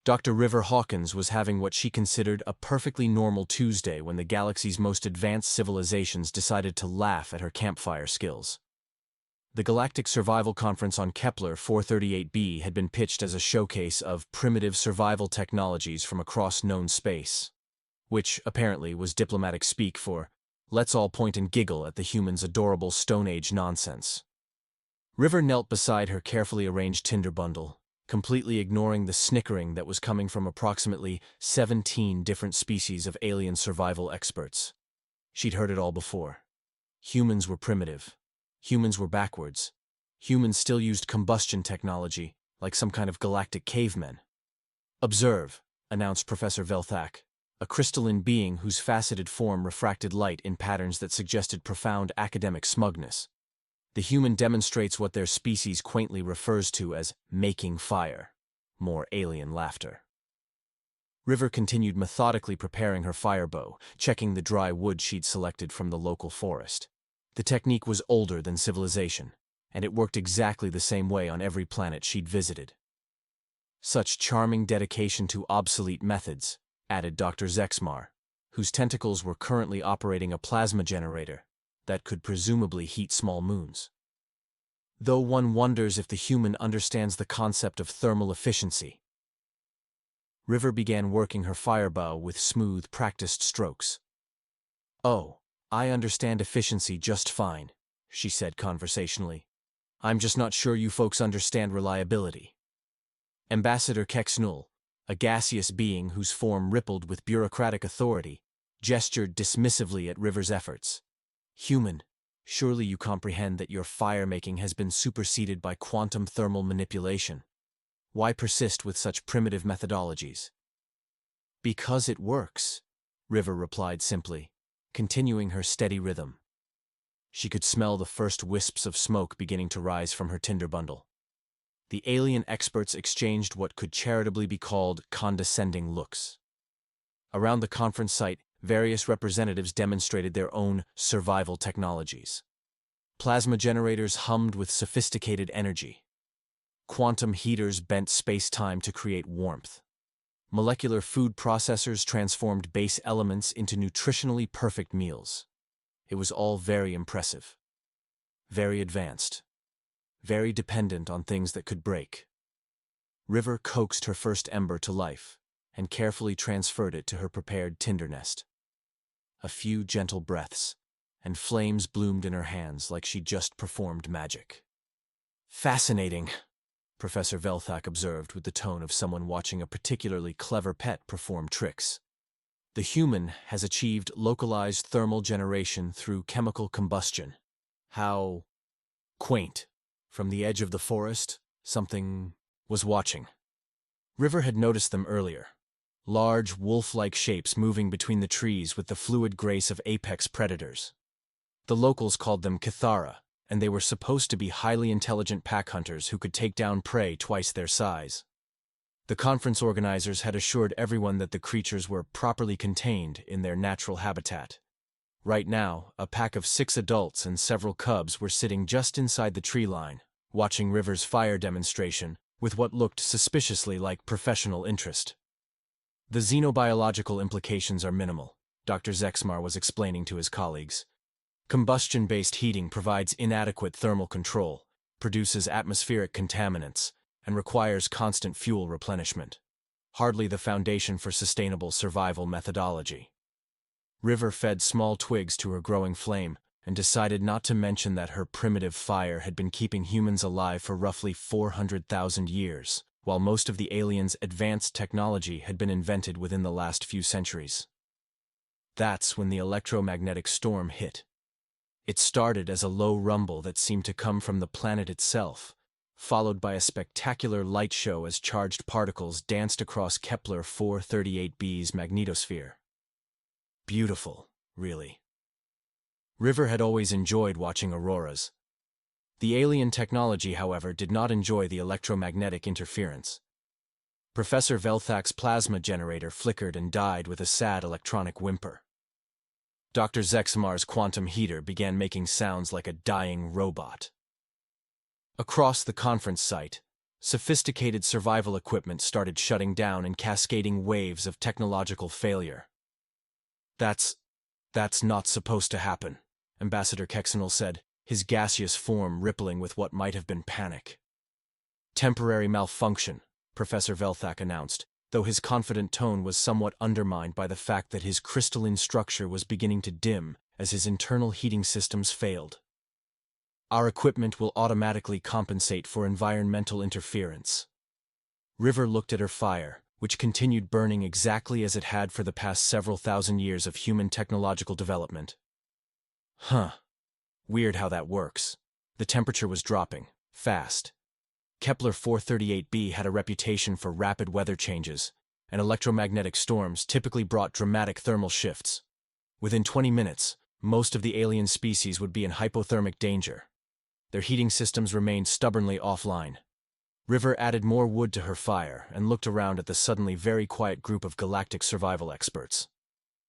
Dr. River Hawkins was having what she considered a perfectly normal Tuesday when the galaxy's most advanced civilizations decided to laugh at her campfire skills. The Galactic Survival Conference on Kepler 438b had been pitched as a showcase of primitive survival technologies from across known space, which apparently was diplomatic speak for let's all point and giggle at the humans' adorable Stone Age nonsense. River knelt beside her carefully arranged Tinder bundle, completely ignoring the snickering that was coming from approximately 17 different species of alien survival experts. She'd heard it all before. Humans were primitive. Humans were backwards. Humans still used combustion technology, like some kind of galactic cavemen. "Observe," announced Professor Velthak, a crystalline being whose faceted form refracted light in patterns that suggested profound academic smugness. "The human demonstrates what their species quaintly refers to as making fire." More alien laughter. River continued methodically preparing her firebow, checking the dry wood she'd selected from the local forest. The technique was older than civilization, and it worked exactly the same way on every planet she'd visited. "Such charming dedication to obsolete methods," added Dr. Zexmar, whose tentacles were currently operating a plasma generator that could presumably heat small moons. "Though one wonders if the human understands the concept of thermal efficiency." River began working her firebow with smooth, practiced strokes. "Oh, I understand efficiency just fine," she said conversationally. "I'm just not sure you folks understand reliability." Ambassador Kexnul, a gaseous being whose form rippled with bureaucratic authority, gestured dismissively at River's efforts. "Human, surely you comprehend that your fire-making has been superseded by quantum thermal manipulation. Why persist with such primitive methodologies?" "Because it works," River replied simply, continuing her steady rhythm. She could smell the first wisps of smoke beginning to rise from her tinder bundle. The alien experts exchanged what could charitably be called condescending looks. Around the conference site, various representatives demonstrated their own survival technologies. Plasma generators hummed with sophisticated energy. Quantum heaters bent space-time to create warmth. Molecular food processors transformed base elements into nutritionally perfect meals. It was all very impressive. Very advanced. Very dependent on things that could break. River coaxed her first ember to life and carefully transferred it to her prepared tinder nest. A few gentle breaths, and flames bloomed in her hands like she'd just performed magic. "Fascinating," Professor Velthak observed with the tone of someone watching a particularly clever pet perform tricks. "The human has achieved localized thermal generation through chemical combustion. How quaint." From the edge of the forest, something was watching. River had noticed them earlier. Large, wolf-like shapes moving between the trees with the fluid grace of apex predators. The locals called them Kythara, and they were supposed to be highly intelligent pack hunters who could take down prey twice their size. The conference organizers had assured everyone that the creatures were properly contained in their natural habitat. Right now, a pack of 6 adults and several cubs were sitting just inside the tree line, watching River's fire demonstration with what looked suspiciously like professional interest. "The xenobiological implications are minimal," Dr. Zexmar was explaining to his colleagues. "Combustion-based heating provides inadequate thermal control, produces atmospheric contaminants, and requires constant fuel replenishment. Hardly the foundation for sustainable survival methodology." River fed small twigs to her growing flame and decided not to mention that her primitive fire had been keeping humans alive for roughly 400,000 years, while most of the aliens' advanced technology had been invented within the last few centuries. That's when the electromagnetic storm hit. It started as a low rumble that seemed to come from the planet itself, followed by a spectacular light show as charged particles danced across Kepler 438b's magnetosphere. Beautiful, really. River had always enjoyed watching auroras. The alien technology, however, did not enjoy the electromagnetic interference. Professor Velthak's plasma generator flickered and died with a sad electronic whimper. Dr. Zexmar's quantum heater began making sounds like a dying robot. Across the conference site, Sophisticated survival equipment started shutting down in cascading waves of technological failure. That's not supposed to happen, Ambassador Kexenel said, his gaseous form rippling with what might have been panic. Temporary malfunction, Professor Velthak announced, though his confident tone was somewhat undermined by the fact that his crystalline structure was beginning to dim as his internal heating systems failed. Our equipment will automatically compensate for environmental interference. River looked at her fire, which continued burning exactly as it had for the past several thousand years of human technological development. Huh. Weird how that works. The temperature was dropping, fast. Kepler 438b had a reputation for rapid weather changes, and electromagnetic storms typically brought dramatic thermal shifts. Within 20 minutes, most of the alien species would be in hypothermic danger. Their heating systems remained stubbornly offline. River added more wood to her fire and looked around at the suddenly very quiet group of galactic survival experts.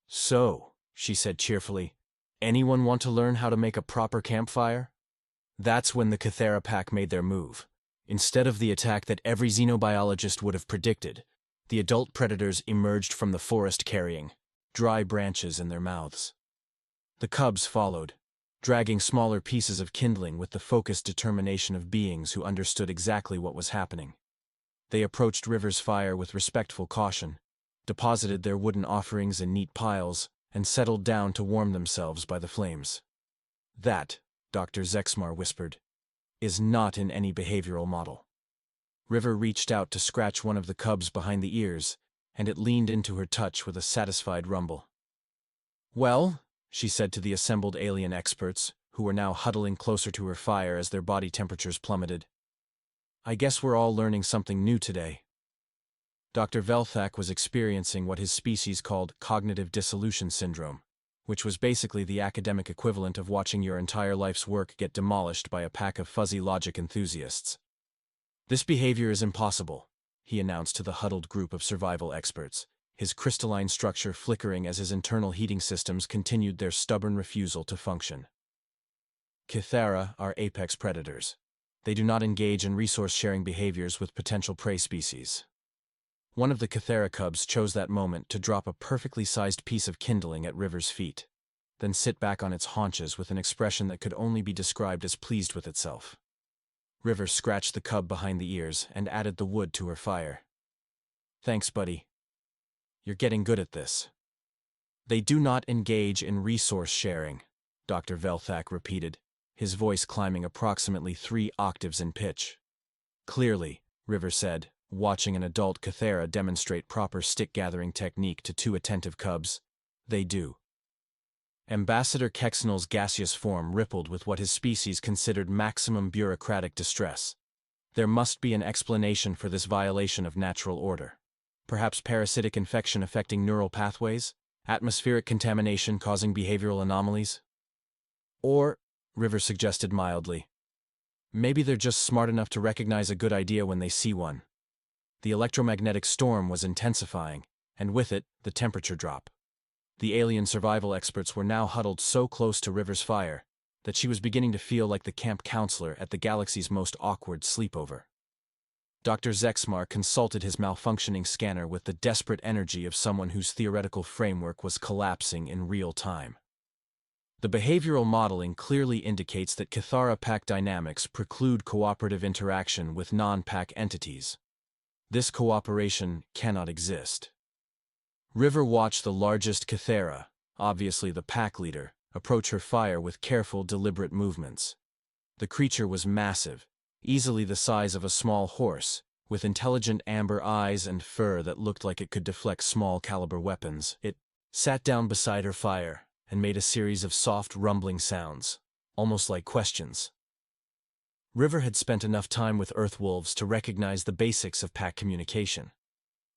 So, she said cheerfully, anyone want to learn how to make a proper campfire? That's when the Kythara pack made their move. Instead of the attack that every xenobiologist would have predicted, the adult predators emerged from the forest carrying dry branches in their mouths. The cubs followed, dragging smaller pieces of kindling with the focused determination of beings who understood exactly what was happening. They approached River's fire with respectful caution, deposited their wooden offerings in neat piles, and settled down to warm themselves by the flames. That, Dr. Zexmar whispered, is not in any behavioral model. River reached out to scratch one of the cubs behind the ears, and it leaned into her touch with a satisfied rumble. Well, she said to the assembled alien experts, who were now huddling closer to her fire as their body temperatures plummeted, I guess we're all learning something new today. Dr. Velthak was experiencing what his species called cognitive dissolution syndrome, which was basically the academic equivalent of watching your entire life's work get demolished by a pack of fuzzy logic enthusiasts. This behavior is impossible, he announced to the huddled group of survival experts, his crystalline structure flickering as his internal heating systems continued their stubborn refusal to function. Kythara are apex predators. They do not engage in resource-sharing behaviors with potential prey species. One of the Kythara cubs chose that moment to drop a perfectly sized piece of kindling at River's feet, then sit back on its haunches with an expression that could only be described as pleased with itself. River scratched the cub behind the ears and added the wood to her fire. Thanks, buddy. You're getting good at this. They do not engage in resource sharing, Dr. Velthak repeated, his voice climbing approximately 3 octaves in pitch. Clearly, River said, watching an adult Kythara demonstrate proper stick-gathering technique to 2 attentive cubs, they do. Ambassador Kexenel's gaseous form rippled with what his species considered maximum bureaucratic distress. There must be an explanation for this violation of natural order. Perhaps parasitic infection affecting neural pathways? Atmospheric contamination causing behavioral anomalies? Or, River suggested mildly, maybe they're just smart enough to recognize a good idea when they see one. The electromagnetic storm was intensifying, and with it, the temperature drop. The alien survival experts were now huddled so close to River's fire that she was beginning to feel like the camp counselor at the galaxy's most awkward sleepover. Dr. Zexmar consulted his malfunctioning scanner with the desperate energy of someone whose theoretical framework was collapsing in real time. The behavioral modeling clearly indicates that Kythara pack dynamics preclude cooperative interaction with non-pack entities. This cooperation cannot exist. River watched the largest Kythara, obviously the pack leader, approach her fire with careful, deliberate movements. The creature was massive, easily the size of a small horse, with intelligent amber eyes and fur that looked like it could deflect small-caliber weapons. It sat down beside her fire and made a series of soft, rumbling sounds, almost like questions. River had spent enough time with Earth wolves to recognize the basics of pack communication.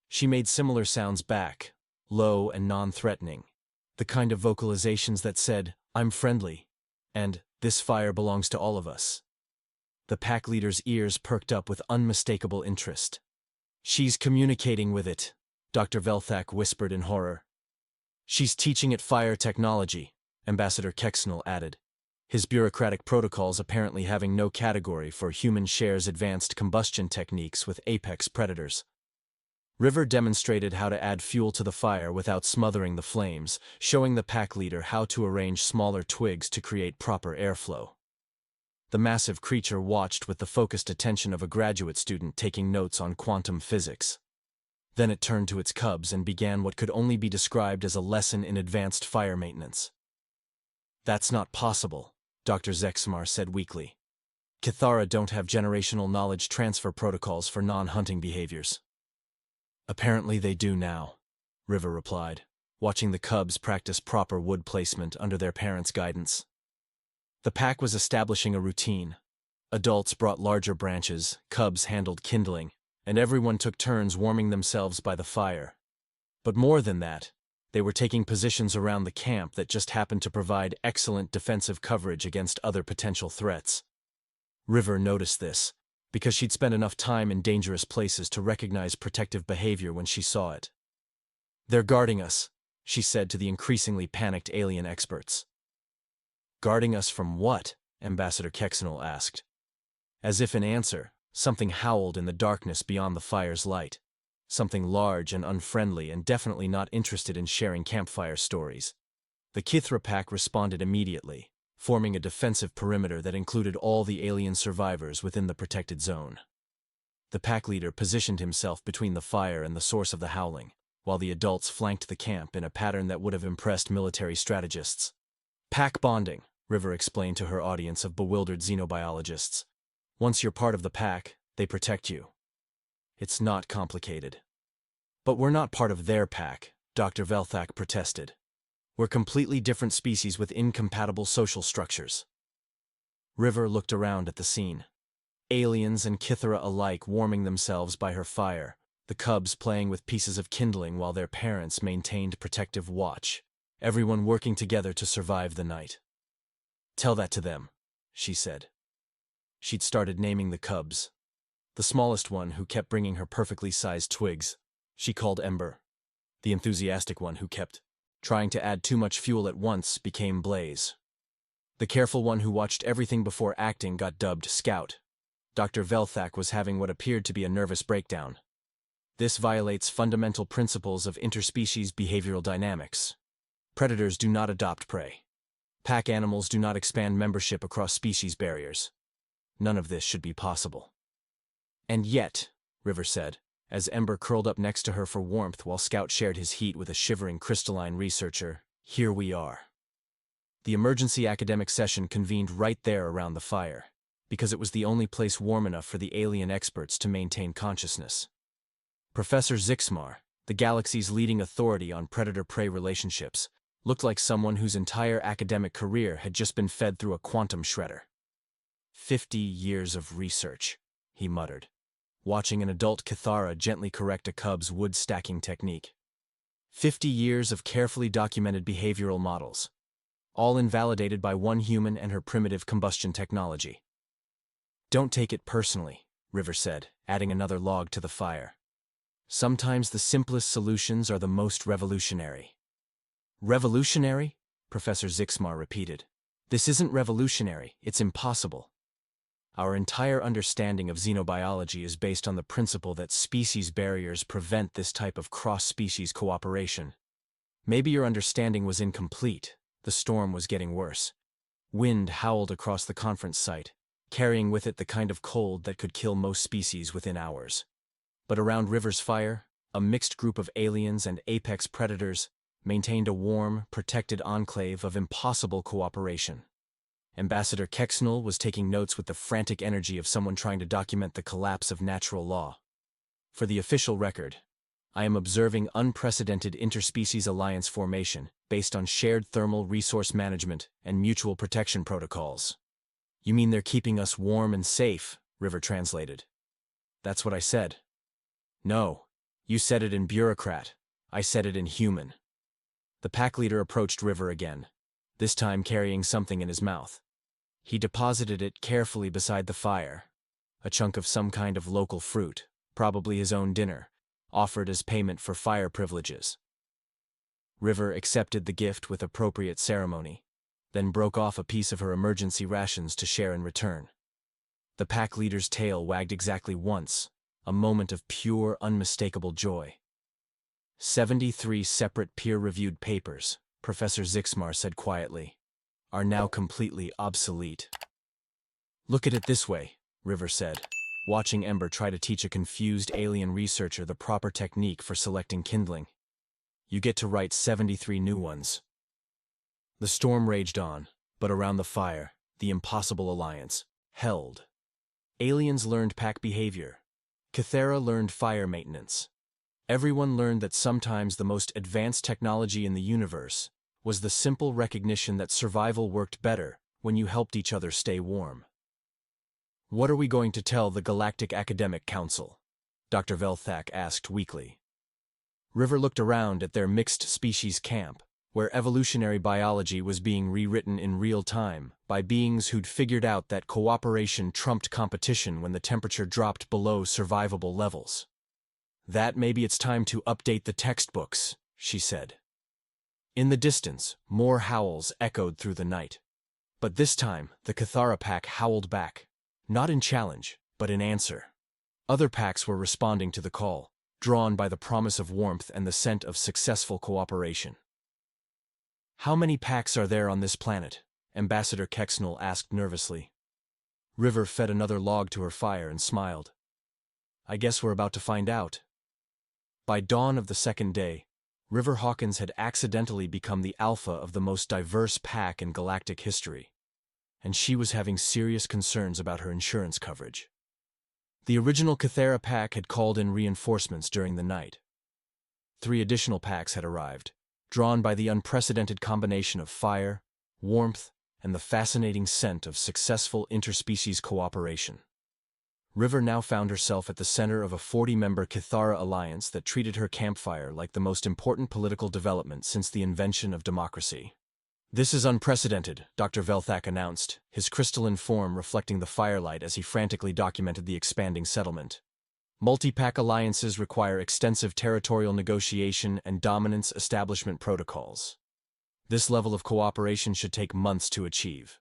She made similar sounds back, low and non-threatening, the kind of vocalizations that said, "I'm friendly," and "this fire belongs to all of us." The pack leader's ears perked up with unmistakable interest. "She's communicating with it," Dr. Velthak whispered in horror. "She's teaching it fire technology," Ambassador Kexenel added. his bureaucratic protocols apparently having no category for human shares advanced combustion techniques with apex predators. River demonstrated how to add fuel to the fire without smothering the flames, showing the pack leader how to arrange smaller twigs to create proper airflow. The massive creature watched with the focused attention of a graduate student taking notes on quantum physics. Then it turned to its cubs and began what could only be described as a lesson in advanced fire maintenance. "That's not possible," Dr. Zexmar said weakly. "Kythara don't have generational knowledge transfer protocols for non-hunting behaviors." "Apparently they do now," River replied, watching the cubs practice proper wood placement under their parents' guidance. The pack was establishing a routine. Adults brought larger branches, cubs handled kindling, and everyone took turns warming themselves by the fire. But more than that, they were taking positions around the camp that just happened to provide excellent defensive coverage against other potential threats. River noticed this, because she'd spent enough time in dangerous places to recognize protective behavior when she saw it. "They're guarding us," she said to the increasingly panicked alien experts. "Guarding us from what?" Ambassador Kexenol asked. As if in answer, something howled in the darkness beyond the fire's light. Something large and unfriendly and definitely not interested in sharing campfire stories. The Kythara pack responded immediately, forming a defensive perimeter that included all the alien survivors within the protected zone. The pack leader positioned himself between the fire and the source of the howling, while the adults flanked the camp in a pattern that would have impressed military strategists. "Pack bonding," River explained to her audience of bewildered xenobiologists. "Once you're part of the pack, they protect you. It's not complicated." "But we're not part of their pack," Dr. Velthak protested. "We're completely different species with incompatible social structures." River looked around at the scene. Aliens and Kythara alike warming themselves by her fire, the cubs playing with pieces of kindling while their parents maintained protective watch, everyone working together to survive the night. "Tell that to them," she said. She'd started naming the cubs. The smallest one, who kept bringing her perfectly sized twigs, she called Ember. The enthusiastic one, who kept trying to add too much fuel at once, became Blaze. The careful one who watched everything before acting got dubbed Scout. Dr. Velthak was having what appeared to be a nervous breakdown. "This violates fundamental principles of interspecies behavioral dynamics. Predators do not adopt prey. Pack animals do not expand membership across species barriers. None of this should be possible." "And yet," River said, as Ember curled up next to her for warmth while Scout shared his heat with a shivering crystalline researcher, "here we are." The emergency academic session convened right there around the fire, because it was the only place warm enough for the alien experts to maintain consciousness. Professor Zixmar, the galaxy's leading authority on predator-prey relationships, looked like someone whose entire academic career had just been fed through a quantum shredder. 50 years of research," he muttered, watching an adult Kythara gently correct a cub's wood-stacking technique. 50 years of carefully documented behavioral models, all invalidated by one human and her primitive combustion technology. "Don't take it personally," River said, adding another log to the fire. "Sometimes the simplest solutions are the most revolutionary." "Revolutionary?" Professor Zixmar repeated. "This isn't revolutionary, it's impossible. Our entire understanding of xenobiology is based on the principle that species barriers prevent this type of cross-species cooperation. Maybe your understanding was incomplete. The storm was getting worse. Wind howled across the conference site, carrying with it the kind of cold that could kill most species within hours. But around River's fire, a mixed group of aliens and apex predators maintained a warm, protected enclave of impossible cooperation. Ambassador Kexenol was taking notes with the frantic energy of someone trying to document the collapse of natural law. "For the official record, I am observing unprecedented interspecies alliance formation based on shared thermal resource management and mutual protection protocols." "You mean they're keeping us warm and safe?" River translated. "That's what I said." "No, you said it in bureaucrat. I said it in human." The pack leader approached River again, this time carrying something in his mouth. He deposited it carefully beside the fire, a chunk of some kind of local fruit, probably his own dinner, offered as payment for fire privileges. River accepted the gift with appropriate ceremony. then broke off a piece of her emergency rations to share in return. The pack leader's tail wagged exactly once, a moment of pure, unmistakable joy. 73 separate peer-reviewed papers, Professor Zixmar said quietly, are now completely obsolete. Look at it this way, River said, watching Ember try to teach a confused alien researcher the proper technique for selecting kindling. You get to write 73 new ones. The storm raged on, but around the fire, the impossible alliance held. Aliens learned pack behavior. Kythara learned fire maintenance. Everyone learned that sometimes the most advanced technology in the universe was the simple recognition that survival worked better when you helped each other stay warm. What are we going to tell the Galactic Academic Council? Dr. Velthak asked weakly. River looked around at their mixed-species camp, where evolutionary biology was being rewritten in real time by beings who'd figured out that cooperation trumped competition when the temperature dropped below survivable levels. That maybe it's time to update the textbooks, she said. In the distance, more howls echoed through the night. But this time, the Kythara pack howled back, not in challenge, but in answer. Other packs were responding to the call, drawn by the promise of warmth and the scent of successful cooperation. How many packs are there on this planet? Ambassador Kexnel asked nervously. River fed another log to her fire and smiled. I guess we're about to find out. By dawn of the second day, River Hawkins had accidentally become the alpha of the most diverse pack in galactic history, and she was having serious concerns about her insurance coverage. The original Kythara pack had called in reinforcements during the night. 3 additional packs had arrived, drawn by the unprecedented combination of fire, warmth, and the fascinating scent of successful interspecies cooperation. River now found herself at the center of a 40-member Kythara alliance that treated her campfire like the most important political development since the invention of democracy. This is unprecedented, Dr. Velthak announced, his crystalline form reflecting the firelight as he frantically documented the expanding settlement. Multi-pack alliances require extensive territorial negotiation and dominance establishment protocols. This level of cooperation should take months to achieve.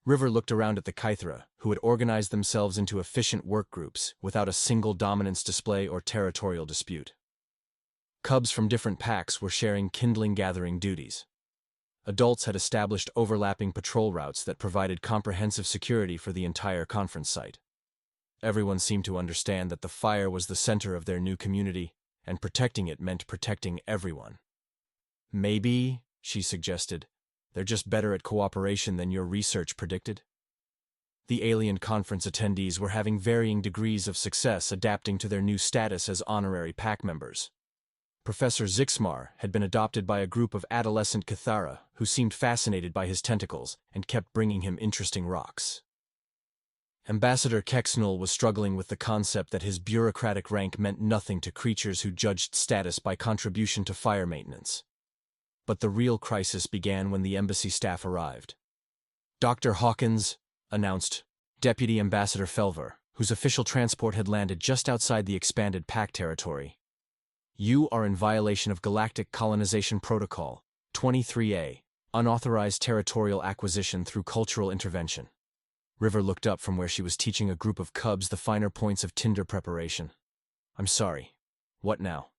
River looked around at the Kythara, who had organized themselves into efficient work groups without a single dominance display or territorial dispute. Cubs from different packs were sharing kindling gathering duties. Adults had established overlapping patrol routes that provided comprehensive security for the entire conference site. Everyone seemed to understand that the fire was the center of their new community, and protecting it meant protecting everyone. Maybe, she suggested, they're just better at cooperation than your research predicted. The alien conference attendees were having varying degrees of success adapting to their new status as honorary pack members. Professor Zixmar had been adopted by a group of adolescent Kythara who seemed fascinated by his tentacles and kept bringing him interesting rocks. Ambassador Kexnel was struggling with the concept that his bureaucratic rank meant nothing to creatures who judged status by contribution to fire maintenance. But the real crisis began when the embassy staff arrived. Dr. Hawkins, announced Deputy Ambassador Felver, whose official transport had landed just outside the expanded pack territory. You are in violation of Galactic Colonization Protocol, 23A, unauthorized territorial acquisition through cultural intervention. River looked up from where she was teaching a group of cubs the finer points of tinder preparation. I'm sorry. What now?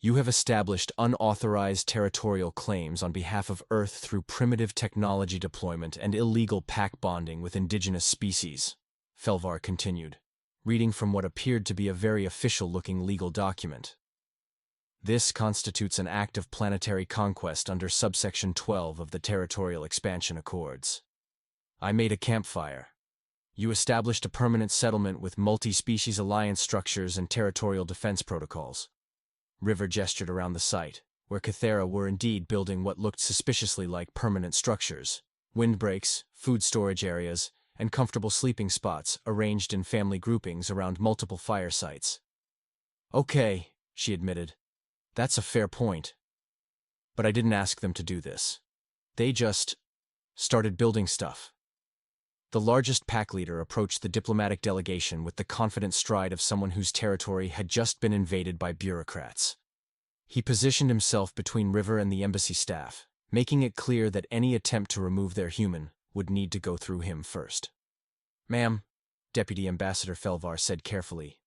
You have established unauthorized territorial claims on behalf of Earth through primitive technology deployment and illegal pack bonding with indigenous species, Felvar continued, reading from what appeared to be a very official-looking legal document. This constitutes an act of planetary conquest under subsection 12 of the Territorial Expansion Accords. I made a campfire. You established a permanent settlement with multi-species alliance structures and territorial defense protocols. River gestured around the site, where Kythara were indeed building what looked suspiciously like permanent structures, windbreaks, food storage areas, and comfortable sleeping spots arranged in family groupings around multiple fire sites. Okay, she admitted. That's a fair point. But I didn't ask them to do this. They just started building stuff. The largest pack leader approached the diplomatic delegation with the confident stride of someone whose territory had just been invaded by bureaucrats. He positioned himself between River and the embassy staff, making it clear that any attempt to remove their human would need to go through him first. "Ma'am," Deputy Ambassador Felvar said carefully,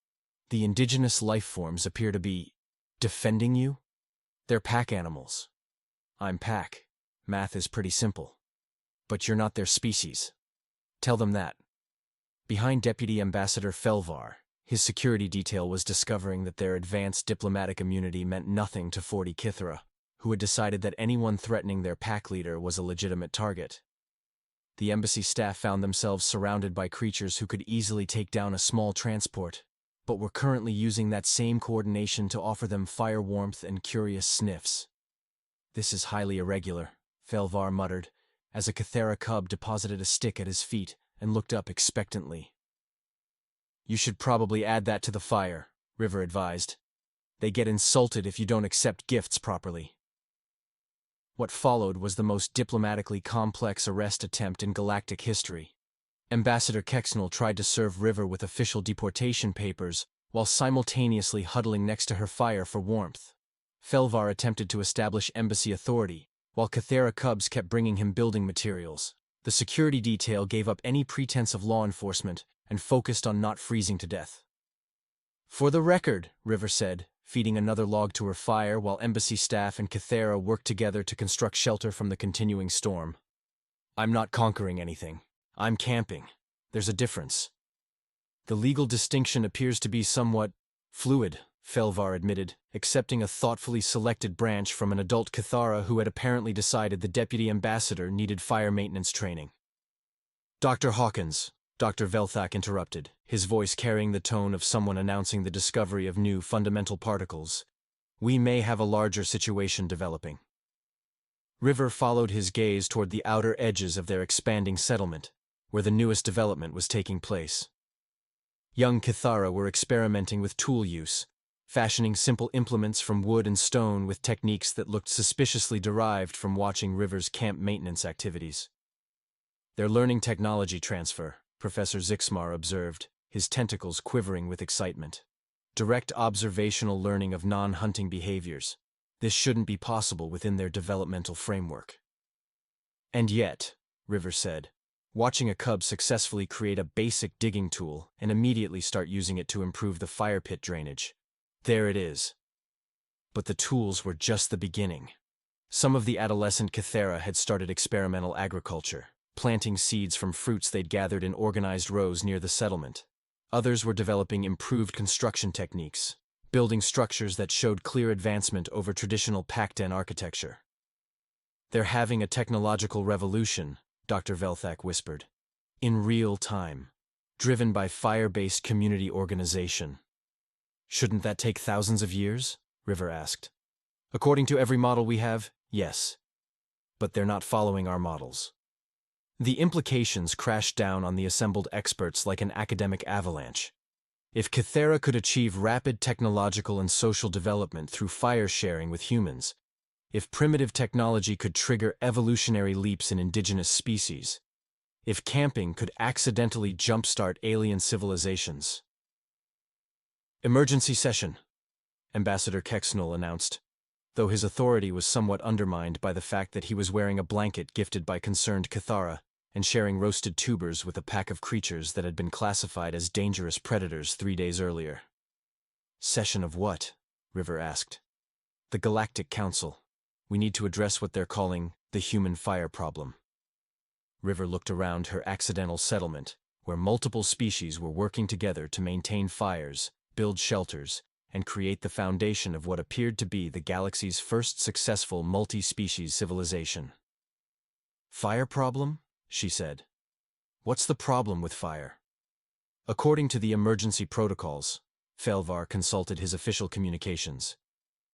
"the indigenous life forms appear to be defending you? They're pack animals. I'm pack. Math is pretty simple. But you're not their species. Tell them that." Behind Deputy Ambassador Felvar, his security detail was discovering that their advanced diplomatic immunity meant nothing to 40 Kythara, who had decided that anyone threatening their pack leader was a legitimate target. The embassy staff found themselves surrounded by creatures who could easily take down a small transport, but were currently using that same coordination to offer them fire warmth and curious sniffs. "This is highly irregular," Felvar muttered, as a Kythara cub deposited a stick at his feet and looked up expectantly. "You should probably add that to the fire," River advised. "They get insulted if you don't accept gifts properly." What followed was the most diplomatically complex arrest attempt in galactic history. Ambassador Kexnel tried to serve River with official deportation papers while simultaneously huddling next to her fire for warmth. Felvar attempted to establish embassy authority, while Kythara cubs kept bringing him building materials. The security detail gave up any pretense of law enforcement and focused on not freezing to death. "For the record," River said, feeding another log to her fire while embassy staff and Kythara worked together to construct shelter from the continuing storm, "I'm not conquering anything. I'm camping. There's a difference." "The legal distinction appears to be somewhat fluid," Felvar admitted, accepting a thoughtfully selected branch from an adult Kythara who had apparently decided the deputy ambassador needed fire maintenance training. "Dr. Hawkins," Dr. Velthak interrupted, his voice carrying the tone of someone announcing the discovery of new fundamental particles, "we may have a larger situation developing." River followed his gaze toward the outer edges of their expanding settlement, where the newest development was taking place. Young Kythara were experimenting with tool use, fashioning simple implements from wood and stone with techniques that looked suspiciously derived from watching River's camp maintenance activities. "They're learning technology transfer," Professor Zixmar observed, his tentacles quivering with excitement. "Direct observational learning of non-hunting behaviors. This shouldn't be possible within their developmental framework." "And yet," River said, watching a cub successfully create a basic digging tool and immediately start using it to improve the fire pit drainage. "There it is." But the tools were just the beginning. Some of the adolescent Kythara had started experimental agriculture, planting seeds from fruits they'd gathered in organized rows near the settlement. Others were developing improved construction techniques, building structures that showed clear advancement over traditional pack-den architecture. "They're having a technological revolution," Dr. Velthak whispered. "In real time, driven by fire-based community organization." "Shouldn't that take thousands of years?" River asked. "According to every model we have, yes. But they're not following our models." The implications crashed down on the assembled experts like an academic avalanche. If Kythara could achieve rapid technological and social development through fire sharing with humans, if primitive technology could trigger evolutionary leaps in indigenous species, if camping could accidentally jumpstart alien civilizations. "Emergency session," Ambassador Kexnel announced, though his authority was somewhat undermined by the fact that he was wearing a blanket gifted by concerned Kythara and sharing roasted tubers with a pack of creatures that had been classified as dangerous predators 3 days earlier. "Session of what?" River asked. "The Galactic Council. We need to address what they're calling the human fire problem." River looked around her accidental settlement, where multiple species were working together to maintain fires, build shelters, and create the foundation of what appeared to be the galaxy's first successful multi-species civilization. "Fire problem?" she said. "What's the problem with fire?" According to the emergency protocols, Felvar consulted his official communications.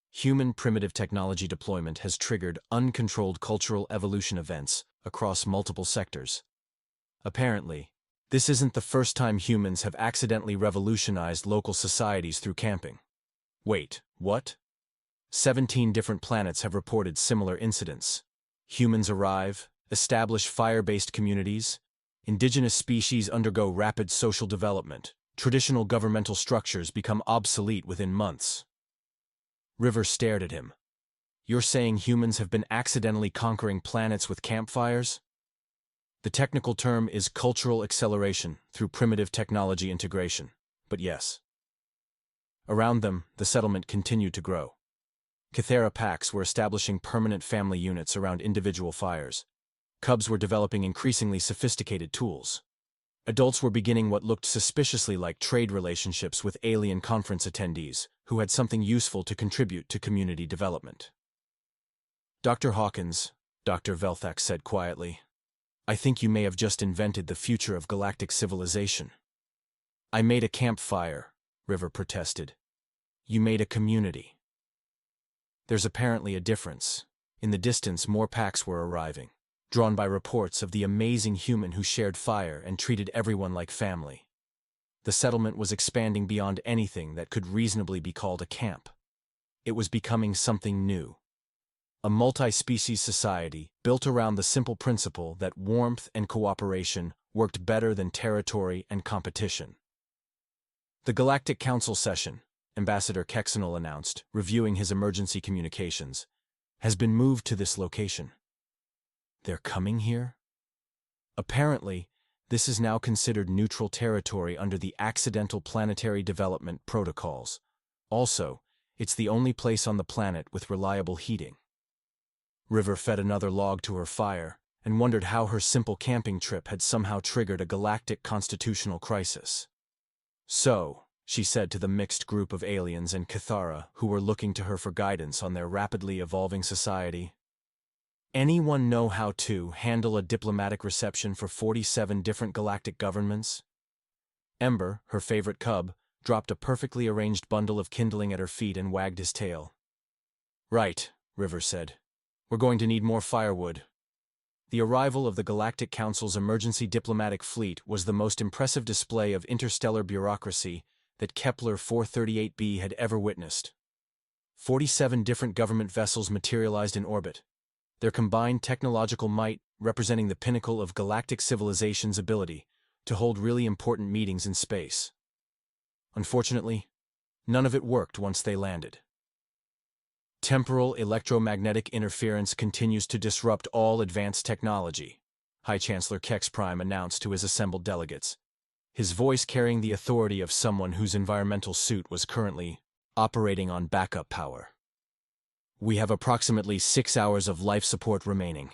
Human primitive technology deployment has triggered uncontrolled cultural evolution events across multiple sectors. Apparently, this isn't the first time humans have accidentally revolutionized local societies through camping. Wait, what? 17 different planets have reported similar incidents. Humans arrive, establish fire-based communities, indigenous species undergo rapid social development, traditional governmental structures become obsolete within months. River stared at him. You're saying humans have been accidentally conquering planets with campfires? The technical term is cultural acceleration through primitive technology integration, but yes. Around them, the settlement continued to grow. Kythara packs were establishing permanent family units around individual fires. Cubs were developing increasingly sophisticated tools. Adults were beginning what looked suspiciously like trade relationships with alien conference attendees who had something useful to contribute to community development. Dr. Hawkins, Dr. Velthak said quietly, I think you may have just invented the future of galactic civilization. I made a campfire, River protested. You made a community. There's apparently a difference. In the distance, more packs were arriving, drawn by reports of the amazing human who shared fire and treated everyone like family. The settlement was expanding beyond anything that could reasonably be called a camp. It was becoming something new. A multi-species society built around the simple principle that warmth and cooperation worked better than territory and competition. The Galactic Council session, Ambassador Kexenol announced, reviewing his emergency communications, has been moved to this location. They're coming here? Apparently, this is now considered neutral territory under the Accidental Planetary Development Protocols. Also, it's the only place on the planet with reliable heating. River fed another log to her fire and wondered how her simple camping trip had somehow triggered a galactic constitutional crisis. So, she said to the mixed group of aliens and Kythara who were looking to her for guidance on their rapidly evolving society, anyone know how to handle a diplomatic reception for 47 different galactic governments? Ember, her favorite cub, dropped a perfectly arranged bundle of kindling at her feet and wagged his tail. Right, River said. We're going to need more firewood. The arrival of the Galactic Council's emergency diplomatic fleet was the most impressive display of interstellar bureaucracy that Kepler 438b had ever witnessed. 47 different government vessels materialized in orbit, their combined technological might representing the pinnacle of galactic civilization's ability to hold really important meetings in space. Unfortunately, none of it worked once they landed. Temporal electromagnetic interference continues to disrupt all advanced technology, High Chancellor Kex Prime announced to his assembled delegates, his voice carrying the authority of someone whose environmental suit was currently operating on backup power. We have approximately 6 hours of life support remaining.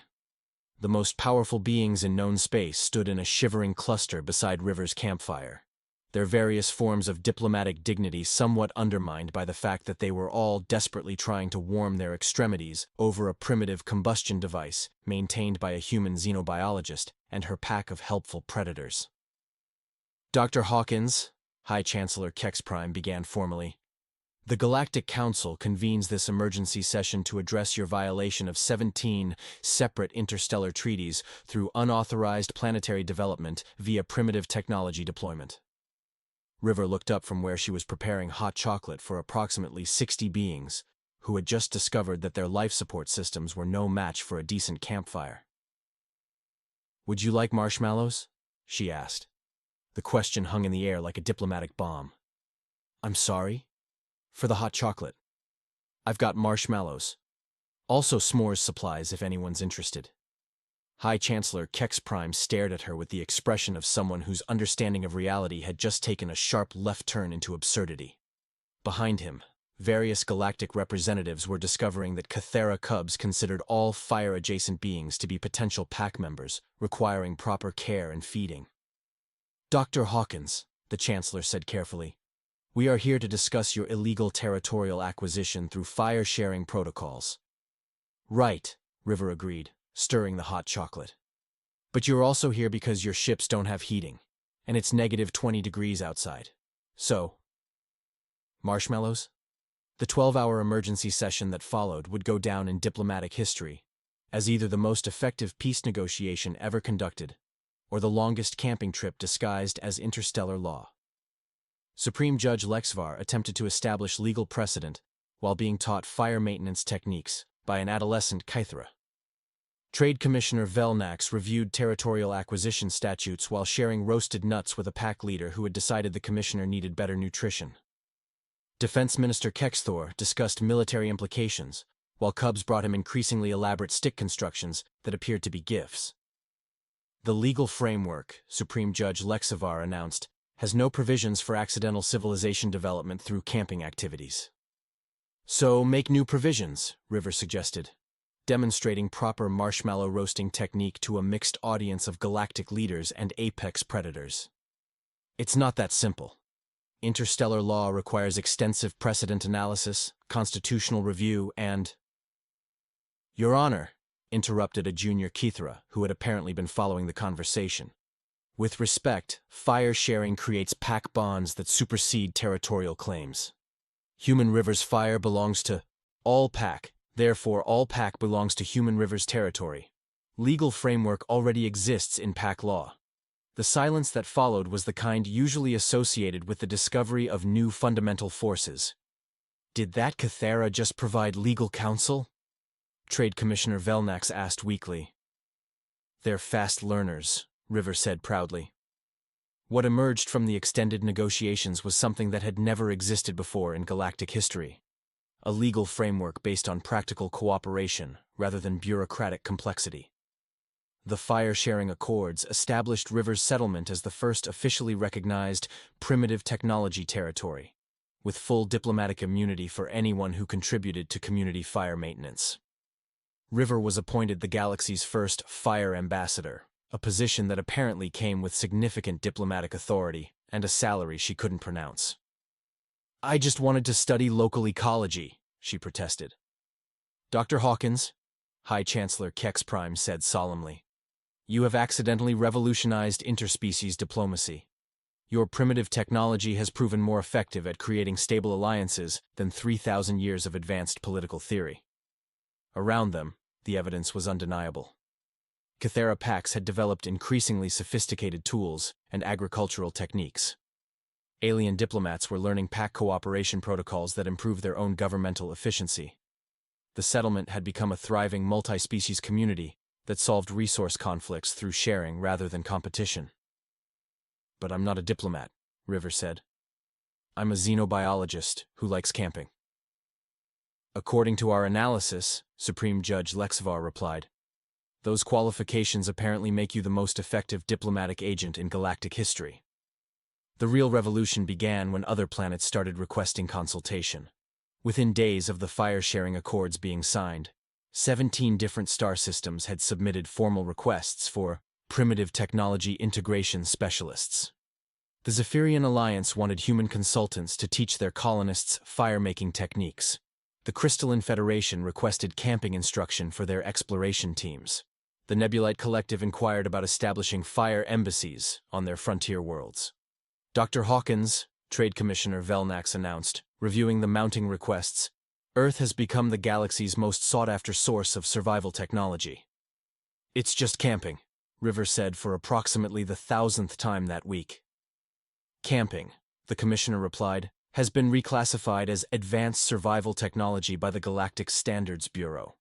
The most powerful beings in known space stood in a shivering cluster beside River's campfire, their various forms of diplomatic dignity somewhat undermined by the fact that they were all desperately trying to warm their extremities over a primitive combustion device maintained by a human xenobiologist and her pack of helpful predators. Dr. Hawkins, High Chancellor Kex Prime began formally, the Galactic Council convenes this emergency session to address your violation of 17 separate interstellar treaties through unauthorized planetary development via primitive technology deployment. River looked up from where she was preparing hot chocolate for approximately 60 beings who had just discovered that their life support systems were no match for a decent campfire. Would you like marshmallows? She asked. The question hung in the air like a diplomatic bomb. I'm sorry? For the hot chocolate. I've got marshmallows. Also s'mores supplies if anyone's interested. High Chancellor Kex Prime stared at her with the expression of someone whose understanding of reality had just taken a sharp left turn into absurdity. Behind him, various galactic representatives were discovering that Kythara cubs considered all fire-adjacent beings to be potential pack members, requiring proper care and feeding. Dr. Hawkins, the Chancellor said carefully, we are here to discuss your illegal territorial acquisition through fire-sharing protocols. Right, River agreed, stirring the hot chocolate. But you're also here because your ships don't have heating, and it's negative 20 degrees outside. So, marshmallows? The 12-hour emergency session that followed would go down in diplomatic history as either the most effective peace negotiation ever conducted or the longest camping trip disguised as interstellar law. Supreme Judge Lexvar attempted to establish legal precedent while being taught fire maintenance techniques by an adolescent Kythara. Trade Commissioner Velnax reviewed territorial acquisition statutes while sharing roasted nuts with a pack leader who had decided the commissioner needed better nutrition. Defense Minister Kexthor discussed military implications while Cubs brought him increasingly elaborate stick constructions that appeared to be gifts. The legal framework, Supreme Judge Lexivar announced, has no provisions for accidental civilization development through camping activities. So make new provisions, River suggested, demonstrating proper marshmallow roasting technique to a mixed audience of galactic leaders and apex predators. It's not that simple. Interstellar law requires extensive precedent analysis, constitutional review, and— Your Honor, interrupted a junior Kythara who had apparently been following the conversation. With respect, fire sharing creates pack bonds that supersede territorial claims. Human River's fire belongs to all pack, therefore all pack belongs to Human River's territory. Legal framework already exists in pack law. The silence that followed was the kind usually associated with the discovery of new fundamental forces. Did that Kythara just provide legal counsel? Trade Commissioner Velnax asked weakly. They're fast learners, River said proudly. What emerged from the extended negotiations was something that had never existed before in galactic history. A legal framework based on practical cooperation rather than bureaucratic complexity. The Fire-Sharing Accords established River's settlement as the first officially recognized primitive technology territory, with full diplomatic immunity for anyone who contributed to community fire maintenance. River was appointed the galaxy's first fire ambassador, a position that apparently came with significant diplomatic authority and a salary she couldn't pronounce. I just wanted to study local ecology, she protested. Dr. Hawkins, High Chancellor Kex Prime said solemnly, you have accidentally revolutionized interspecies diplomacy. Your primitive technology has proven more effective at creating stable alliances than 3,000 years of advanced political theory. Around them, the evidence was undeniable. Kythara packs had developed increasingly sophisticated tools and agricultural techniques. Alien diplomats were learning pack cooperation protocols that improved their own governmental efficiency. The settlement had become a thriving multi-species community that solved resource conflicts through sharing rather than competition. But I'm not a diplomat, River said. I'm a xenobiologist who likes camping. According to our analysis, Supreme Judge Lexivar replied, those qualifications apparently make you the most effective diplomatic agent in galactic history. The real revolution began when other planets started requesting consultation. Within days of the Fire-Sharing Accords being signed, 17 different star systems had submitted formal requests for primitive technology integration specialists. The Zephyrian Alliance wanted human consultants to teach their colonists fire-making techniques. The Crystalline Federation requested camping instruction for their exploration teams. The Nebulite Collective inquired about establishing fire embassies on their frontier worlds. Dr. Hawkins, Trade Commissioner Velnax announced, reviewing the mounting requests, Earth has become the galaxy's most sought-after source of survival technology. It's just camping, River said for approximately the 1,000th time that week. Camping, the Commissioner replied, has been reclassified as advanced survival technology by the Galactic Standards Bureau.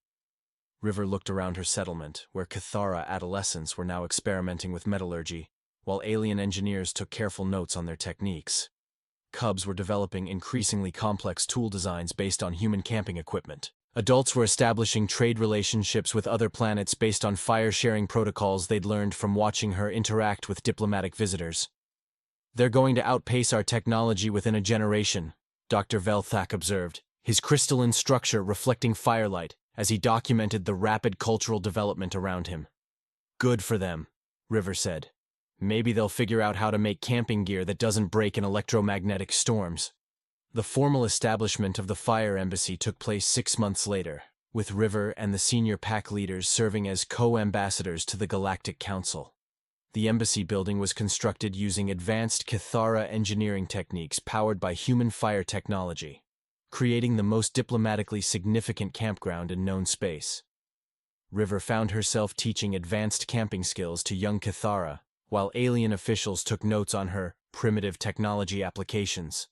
River looked around her settlement, where Kythara adolescents were now experimenting with metallurgy, while alien engineers took careful notes on their techniques. Cubs were developing increasingly complex tool designs based on human camping equipment. Adults were establishing trade relationships with other planets based on fire-sharing protocols they'd learned from watching her interact with diplomatic visitors. They're going to outpace our technology within a generation, Dr. Velthak observed, his crystalline structure reflecting firelight as he documented the rapid cultural development around him. Good for them, River said. Maybe they'll figure out how to make camping gear that doesn't break in electromagnetic storms. The formal establishment of the Fire Embassy took place 6 months later, with River and the senior pack leaders serving as co-ambassadors to the Galactic Council. The embassy building was constructed using advanced Kythara engineering techniques powered by human fire technology, creating the most diplomatically significant campground in known space. River found herself teaching advanced camping skills to young Kythara, while alien officials took notes on her primitive technology applications.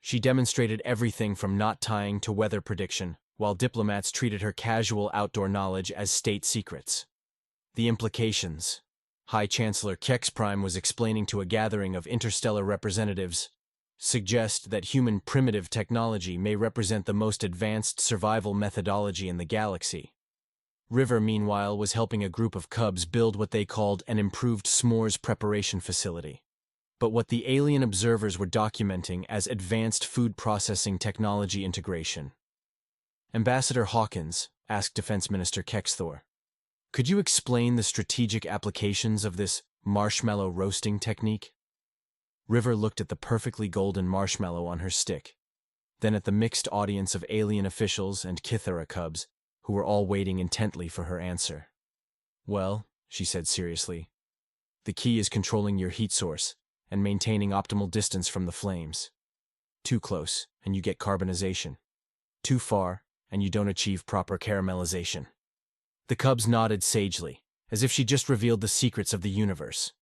She demonstrated everything from knot tying to weather prediction, while diplomats treated her casual outdoor knowledge as state secrets. The implications. High Chancellor Kex Prime was explaining to a gathering of interstellar representatives. suggest that human primitive technology may represent the most advanced survival methodology in the galaxy. River, meanwhile, was helping a group of cubs build what they called an improved s'mores preparation facility. But what the alien observers were documenting as advanced food processing technology integration. Ambassador Hawkins asked Defense Minister Kythara, "Could you explain the strategic applications of this marshmallow roasting technique?" River looked at the perfectly golden marshmallow on her stick, then at the mixed audience of alien officials and Kythara cubs, who were all waiting intently for her answer. "Well," she said seriously, "the key is controlling your heat source and maintaining optimal distance from the flames. Too close, and you get carbonization. Too far, and you don't achieve proper caramelization." The cubs nodded sagely, as if she just revealed the secrets of the universe.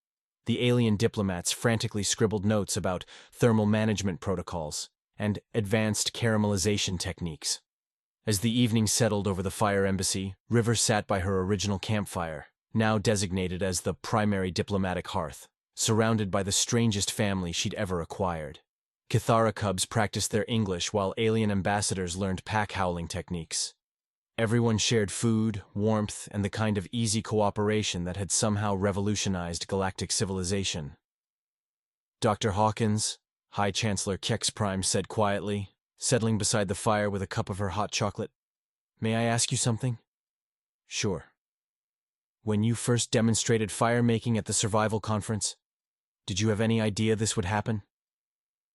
The alien diplomats frantically scribbled notes about thermal management protocols and advanced caramelization techniques. As the evening settled over the fire embassy, River sat by her original campfire, now designated as the primary diplomatic hearth, surrounded by the strangest family she'd ever acquired. Kythara cubs practiced their English while alien ambassadors learned pack howling techniques. Everyone shared food, warmth, and the kind of easy cooperation that had somehow revolutionized galactic civilization. "Dr. Hawkins," High Chancellor Kex Prime said quietly, settling beside the fire with a cup of her hot chocolate, "may I ask you something?" "Sure." "When you first demonstrated fire-making at the survival conference, did you have any idea this would happen?"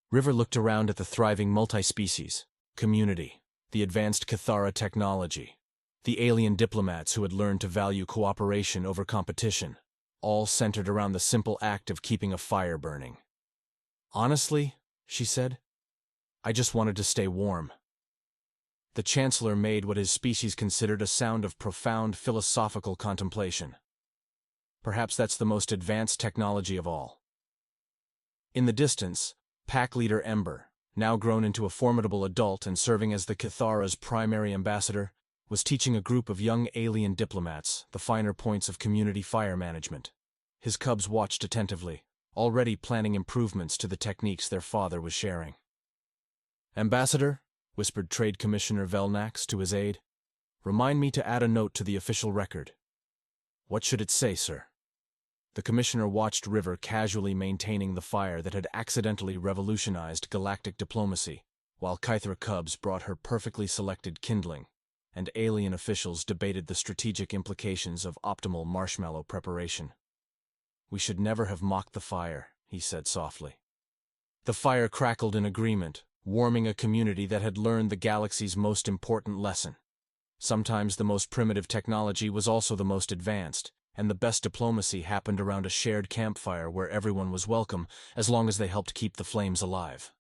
River looked around at the thriving multi-species community, the advanced Kythara technology, the alien diplomats who had learned to value cooperation over competition, all centered around the simple act of keeping a fire burning. "Honestly," she said, "I just wanted to stay warm." The Chancellor made what his species considered a sound of profound philosophical contemplation. "Perhaps that's the most advanced technology of all." In the distance, Pack Leader Ember, now grown into a formidable adult and serving as the Kythara's primary ambassador, was teaching a group of young alien diplomats the finer points of community fire management. His cubs watched attentively, already planning improvements to the techniques their father was sharing. "Ambassador," whispered Trade Commissioner Velnax to his aide, "remind me to add a note to the official record." "What should it say, sir?" The commissioner watched River casually maintaining the fire that had accidentally revolutionized galactic diplomacy, while Kythara cubs brought her perfectly selected kindling, and alien officials debated the strategic implications of optimal marshmallow preparation. "We should never have mocked the fire," he said softly. The fire crackled in agreement, warming a community that had learned the galaxy's most important lesson. Sometimes the most primitive technology was also the most advanced, and the best diplomacy happened around a shared campfire where everyone was welcome as long as they helped keep the flames alive.